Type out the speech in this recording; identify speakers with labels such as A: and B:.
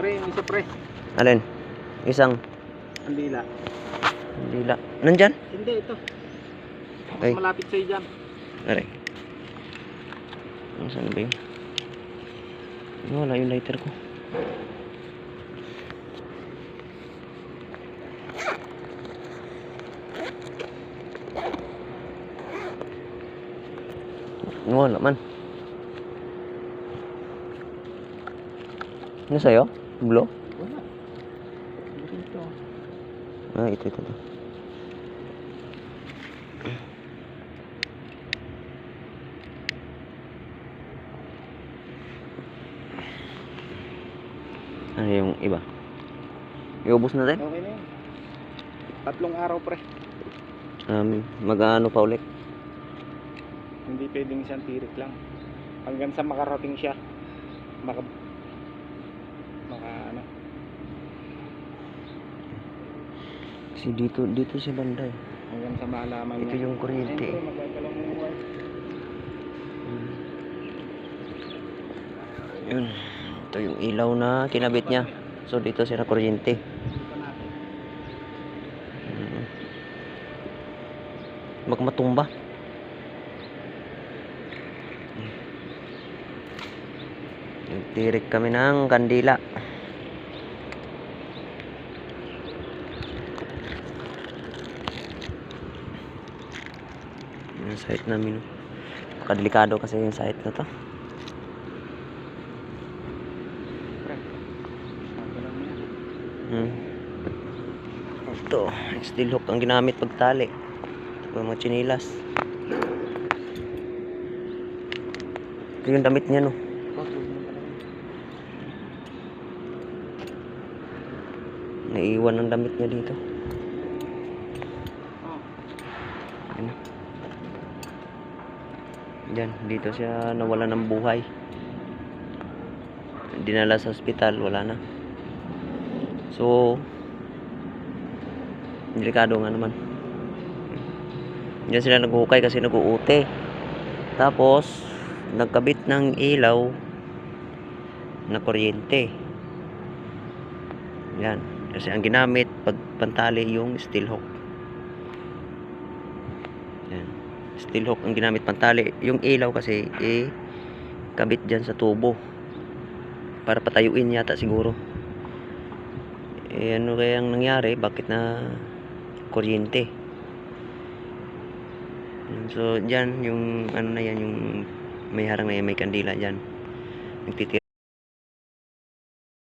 A: Pre, yung isa pre.
B: Alin? Isang
A: Kandila.
B: dila. Nandyan?
A: Hindi, ito. Mas
B: Ay.
A: malapit sa'yo dyan.
B: Aray. Saan ba yun? Wala yung lighter ko. Wala man. Ano sa'yo? Blue?
A: Wala. Ito.
B: Ah, ito. Ano yung iba? Iubos na din?
A: Okay na yun. 3 araw pre.
B: Mag-ano pa ulit?
A: Hindi pwedeng isang tirik lang. Hanggang sa makarating siya. Maka ano.
B: Kasi dito si banda eh.
A: Hanggang sa maalaman
B: Ito
A: niya.
B: yung kuryente eh.
A: Magagalang mo yung wire.
B: Yun. Ito yung ilaw na kinabit niya. So dito sira kuryente. Baka matumba. Nagtirik kami ng kandila. Yung site namin. Delikado kasi yung site na to.
A: Pre. Magagalang mo yan.
B: Ito, steel hook ang ginamit pagtali. Ito yung mga chinilas. Ito yung damit niya no. Naiiwan ang damit niya dito. Ayan. Diyan, dito siya nawala ng buhay. Dinala sa ospital, wala na. So, delikado nga naman. Diyan sila naghuhukay kasi nag-uute. Tapos, nagkabit ng ilaw na kuryente. Yan. Kasi ang ginamit pag pantali yung steel hook. Yan. Steel hook ang ginamit pantali. Yung ilaw kasi kabit dyan sa tubo. Para patayuin yata siguro. Ano kayang nangyari? Bakit na kuryente? So dyan yung ano na yan, yung may harang na yan, may kandila dyan. Nagtitir